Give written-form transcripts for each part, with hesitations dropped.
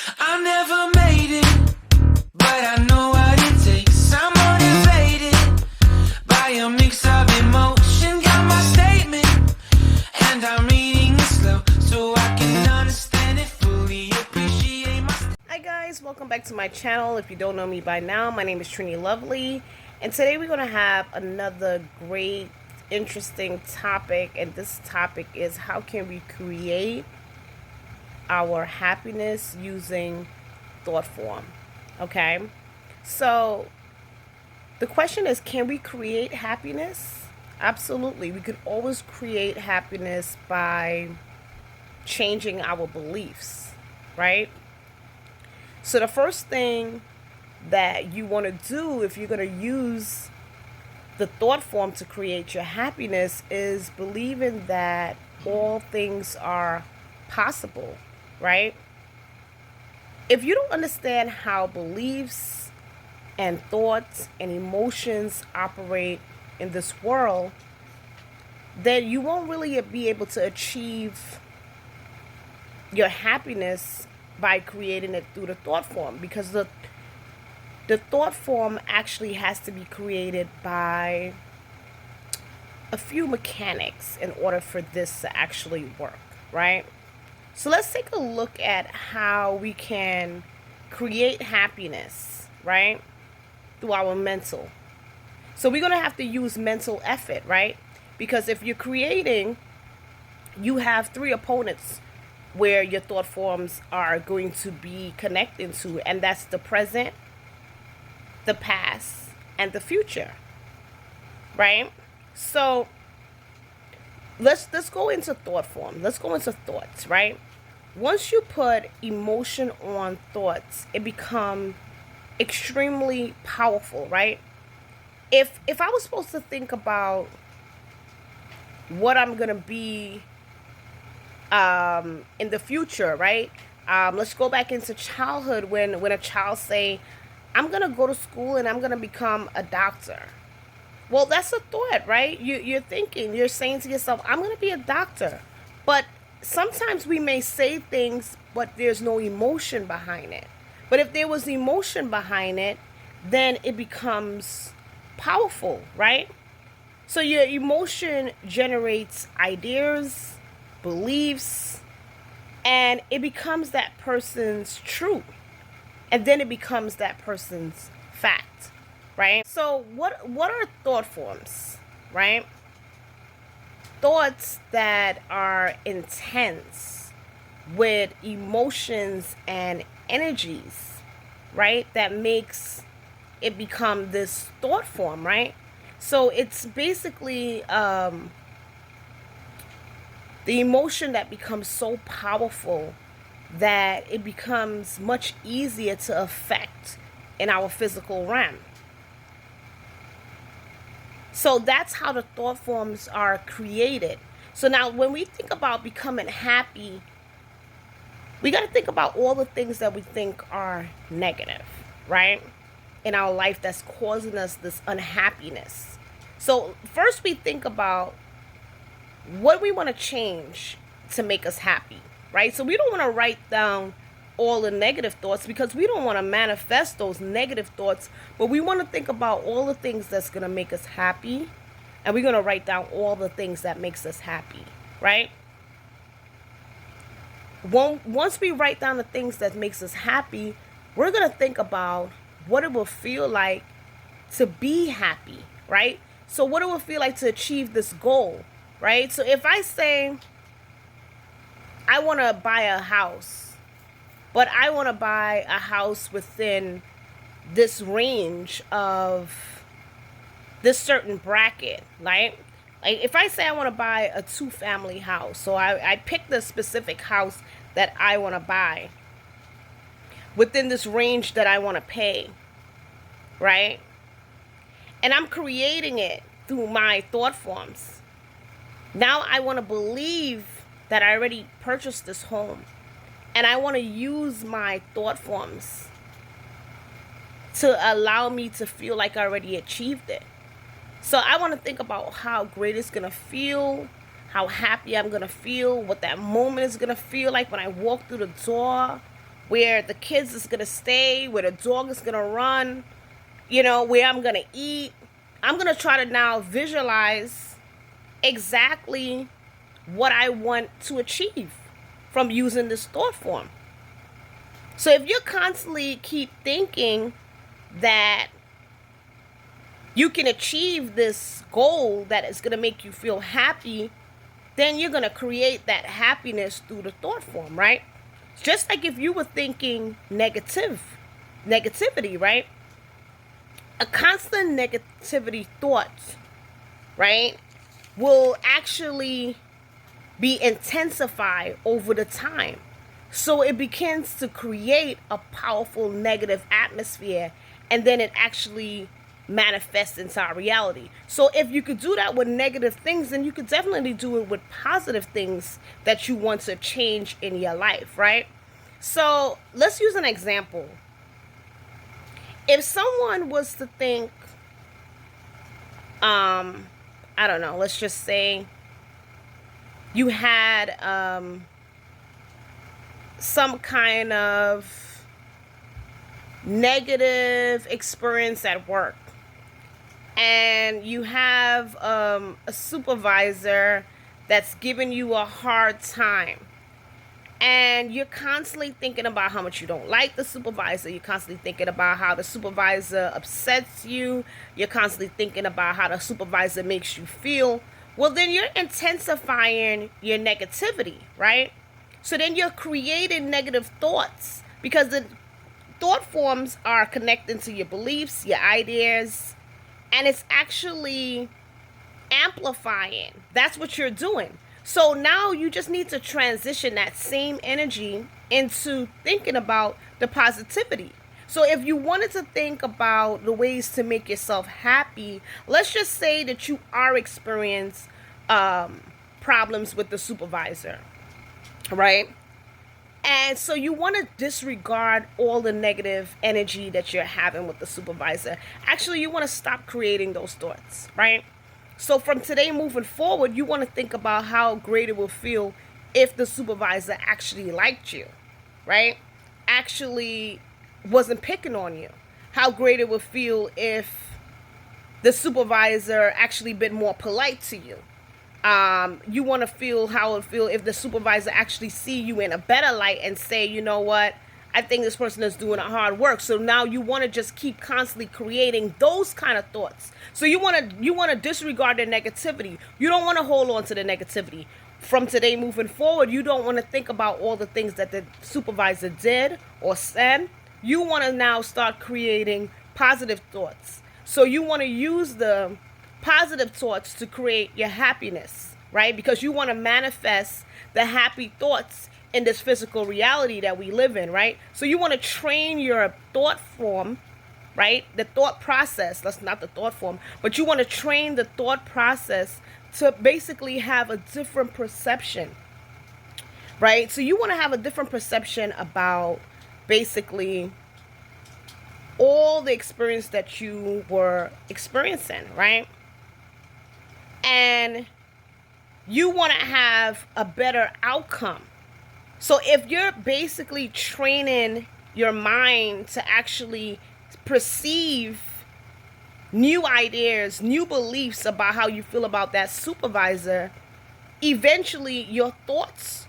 I never made it, but I know what it takes. I'm motivated by a mix of emotion. Got my statement, and I'm reading it slow so I can understand it fully. Appreciate my. Hi guys, welcome back to my channel. If you don't know me by now, my name is Trini Lovely, and today we're going to have another great, interesting topic, and this topic is how can we create our happiness using thought form. Okay, so the question is, can we create happiness? Absolutely. We could always create happiness by changing our beliefs, right? So the first thing that you want to do if you're going to use the thought form to create your happiness is believing that all things are possible, right? If you don't understand how beliefs and thoughts and emotions operate in this world, then you won't really be able to achieve your happiness by creating it through the thought form, because the thought form actually has to be created by a few mechanics in order for this to actually work, right? So let's take a look at how we can create happiness, right, through our mental. So we're going to have to use mental effort, right? Because if you're creating, you have three opponents where your thought forms are going to be connecting to, and that's the present, the past, and the future, right? So let's go into thought form. Let's go into thoughts, right? Once you put emotion on thoughts, it becomes extremely powerful, right? If I was supposed to think about what I'm gonna be in the future, right? Let's go back into childhood when a child say, I'm gonna go to school and I'm gonna become a doctor. Well, that's a thought, right? You're thinking, you're saying to yourself, I'm gonna be a doctor. But sometimes we may say things, but there's no emotion behind it. But if there was emotion behind it, then it becomes powerful, right? So your emotion generates ideas, beliefs, and it becomes that person's truth. And then it becomes that person's fact, right? So what are thought forms, right? Thoughts that are intense with emotions and energies, right? That makes it become this thought form, right? So it's basically the emotion that becomes so powerful that it becomes much easier to affect in our physical realm. So that's how the thought forms are created. So now when we think about becoming happy, we got to think about all the things that we think are negative, right, in our life that's causing us this unhappiness. So first we think about what we want to change to make us happy, right? So we don't want to write down all the negative thoughts because we don't want to manifest those negative thoughts, but we want to think about all the things that's going to make us happy, and we're going to write down all the things that makes us happy, right? Once we write down the things that makes us happy, we're going to think about what it will feel like to be happy, right? So what it will feel like to achieve this goal, right? So if I say I want to buy a house, but I want to buy a house within this range of this certain bracket, right? Like if I say I want to buy a 2-family house, so I pick the specific house that I want to buy within this range that I want to pay, right? And I'm creating it through my thought forms. Now I want to believe that I already purchased this home, and I want to use my thought forms to allow me to feel like I already achieved it. So I want to think about how great it's going to feel, how happy I'm going to feel, what that moment is going to feel like when I walk through the door, where the kids is going to stay, where the dog is going to run, you know, where I'm going to eat. I'm going to try to now visualize exactly what I want to achieve from using this thought form. So if you constantly keep thinking that you can achieve this goal that is going to make you feel happy, then you're going to create that happiness through the thought form, right? Just like if you were thinking negativity, right? A constant negativity thought, right, will actually be intensified over the time. So it begins to create a powerful negative atmosphere, and then it actually manifests into our reality. So if you could do that with negative things, then you could definitely do it with positive things that you want to change in your life, right? So let's use an example. If someone was to think, I don't know, let's just say you had some kind of negative experience at work, and you have a supervisor that's giving you a hard time, and you're constantly thinking about how much you don't like the supervisor. You're constantly thinking about how the supervisor upsets you. You're constantly thinking about how the supervisor makes you feel. Well, then you're intensifying your negativity, right? So then you're creating negative thoughts, because the thought forms are connected to your beliefs, your ideas, and it's actually amplifying. That's what you're doing. So now you just need to transition that same energy into thinking about the positivity. So if you wanted to think about the ways to make yourself happy, let's just say that you are experiencing problems with the supervisor, right? And so you want to disregard all the negative energy that you're having with the supervisor. Actually, you want to stop creating those thoughts, right? So from today moving forward, you want to think about how great it will feel if the supervisor actually liked you, right? Actually wasn't picking on you. How great it would feel if the supervisor actually been more polite to you. You want to feel how it would feel if the supervisor actually see you in a better light and say, you know what, I think this person is doing a hard work. So now you want to just keep constantly creating those kind of thoughts. So you want to disregard the negativity. You don't want to hold on to the negativity. From today moving forward, you don't want to think about all the things that the supervisor did or said. You want to now start creating positive thoughts. So you want to use the positive thoughts to create your happiness, right? Because you want to manifest the happy thoughts in this physical reality that we live in, right? So you want to train your thought form, right? The thought process, that's not the thought form, but you want to train the thought process to basically have a different perception, right? So you want to have a different perception about basically all the experience that you were experiencing, right? And you want to have a better outcome. So if you're basically training your mind to actually perceive new ideas, new beliefs about how you feel about that supervisor, eventually your thoughts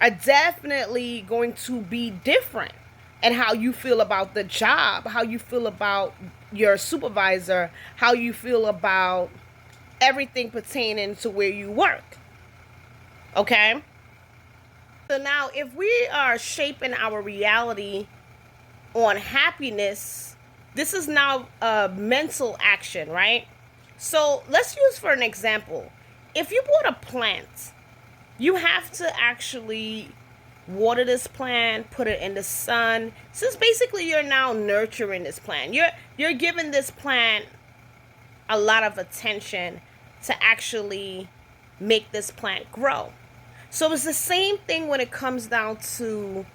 are definitely going to be different. And how you feel about the job, how you feel about your supervisor, how you feel about everything pertaining to where you work. Okay? So now, if we are shaping our reality on happiness, this is now a mental action, right? So let's use for an example. If you bought a plant, you have to actually water this plant, put it in the sun. So it's basically you're now nurturing this plant. You're giving this plant a lot of attention to actually make this plant grow. So it's the same thing when it comes down to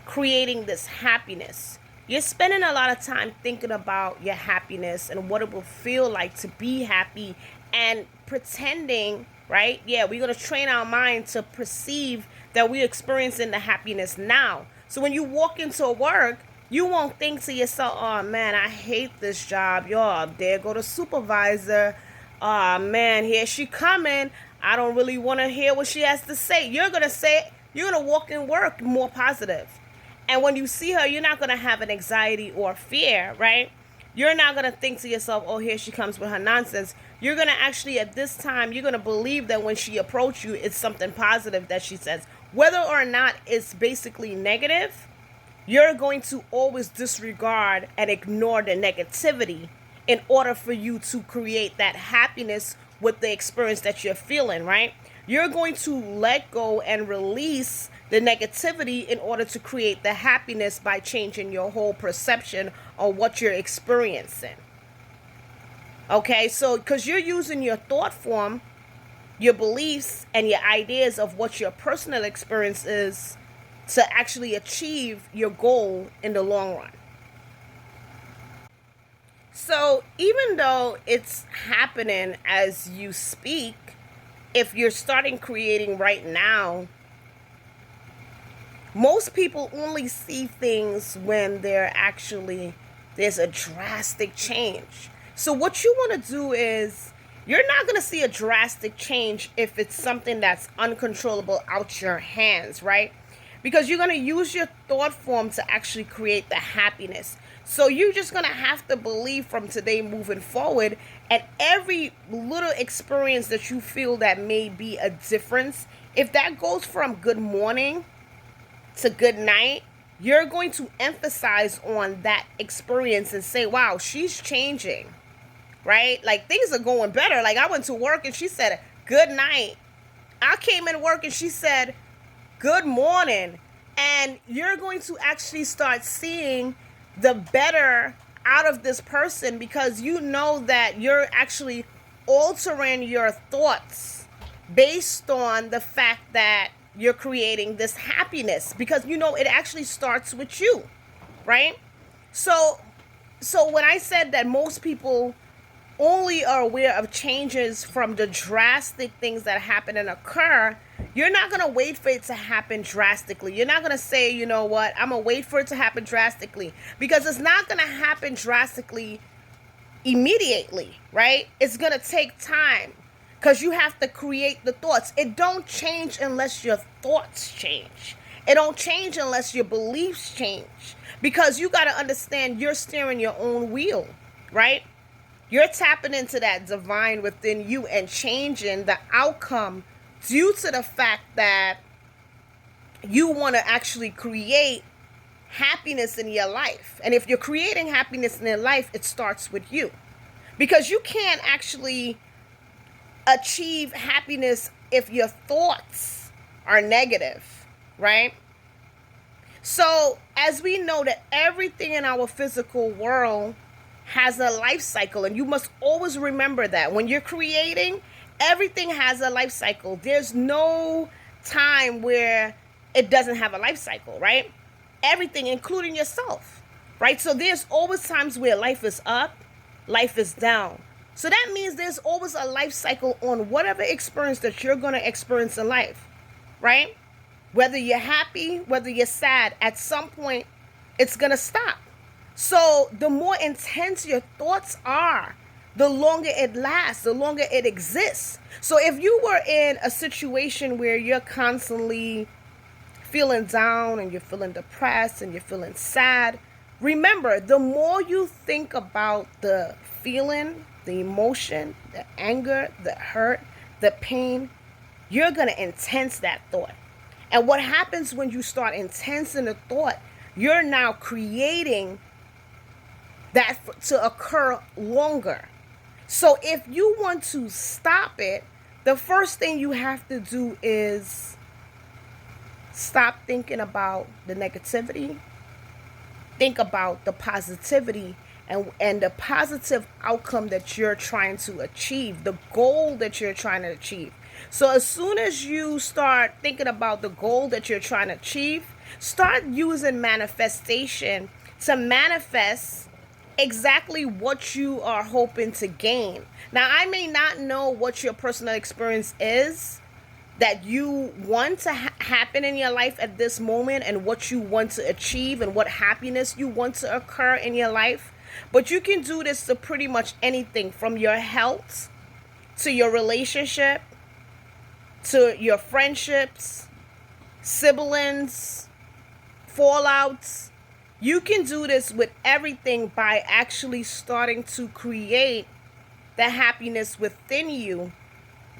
creating this happiness. You're spending a lot of time thinking about your happiness and what it will feel like to be happy and pretending, right? Yeah, we're going to train our mind to perceive that we're experiencing the happiness now. So when you walk into work, you won't think to yourself, oh man, I hate this job. Yo, there go the supervisor. Oh man, here she coming. I don't really want to hear what she has to say. You're going to walk in work more positive. And when you see her, you're not going to have an anxiety or fear, right? You're not going to think to yourself, oh, here she comes with her nonsense. You're going to actually, at this time, you're going to believe that when she approaches you, it's something positive that she says. Whether or not it's basically negative, you're going to always disregard and ignore the negativity in order for you to create that happiness with the experience that you're feeling, right? You're going to let go and release the negativity in order to create the happiness by changing your whole perception of what you're experiencing. Okay, so because you're using your thought form, your beliefs, and your ideas of what your personal experience is to actually achieve your goal in the long run. So even though it's happening as you speak, if you're starting creating right now, most people only see things when there's a drastic change. So what you want to do is, you're not going to see a drastic change if it's something that's uncontrollable out your hands, right? Because you're going to use your thought form to actually create the happiness. So you're just going to have to believe from today moving forward, and every little experience that you feel that may be a difference, if that goes from good morning to good night, you're going to emphasize on that experience and say, wow, she's changing, right? Like, things are going better. Like, I went to work and she said, good night. I came in work and she said, good morning. And you're going to actually start seeing the better out of this person, because you know that you're actually altering your thoughts based on the fact that you're creating this happiness, because you know it actually starts with you, right? So when I said that most people only are aware of changes from the drastic things that happen and occur, you're not going to wait for it to happen drastically. You're not going to say, you know what, I'm going to wait for it to happen drastically, because it's not going to happen drastically immediately, right? It's going to take time, because you have to create the thoughts. It don't change unless your thoughts change. It don't change unless your beliefs change, because you got to understand you're steering your own wheel, right? You're tapping into that divine within you and changing the outcome due to the fact that you want to actually create happiness in your life. And if you're creating happiness in your life, it starts with you, because you can't actually achieve happiness if your thoughts are negative, right? So as we know that everything in our physical world has a life cycle, and you must always remember that when you're creating, everything has a life cycle. There's no time where it doesn't have a life cycle, right? Everything, including yourself, right? So there's always times where life is up, life is down. So that means there's always a life cycle on whatever experience that you're going to experience in life, right? Whether you're happy, whether you're sad, at some point, it's going to stop. So the more intense your thoughts are, the longer it lasts, the longer it exists. So if you were in a situation where you're constantly feeling down and you're feeling depressed and you're feeling sad, remember, the more you think about the feeling, the emotion, the anger, the hurt, the pain, you're going to intense that thought. And what happens when you start intensing the thought, you're now creating that to occur longer. So if you want to stop it, the first thing you have to do is stop thinking about the negativity. Think about the positivity and the positive outcome that you're trying to achieve, the goal that you're trying to achieve. So as soon as you start thinking about the goal that you're trying to achieve, start using manifestation to manifest exactly what you are hoping to gain. Now, I may not know what your personal experience is, that you want to happen in your life at this moment, and what you want to achieve, and what happiness you want to occur in your life. But you can do this to pretty much anything, from your health to your relationship to your friendships, siblings, fallouts. You can do this with everything by actually starting to create the happiness within you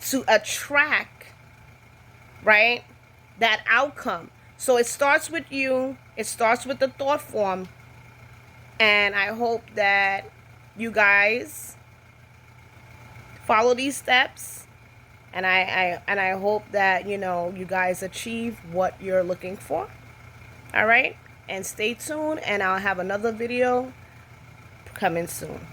to attract, right, that outcome. So it starts with you. It starts with the thought form. And I hope that you guys follow these steps. And I hope that, you guys achieve what you're looking for. All right? And stay tuned, and I'll have another video coming soon.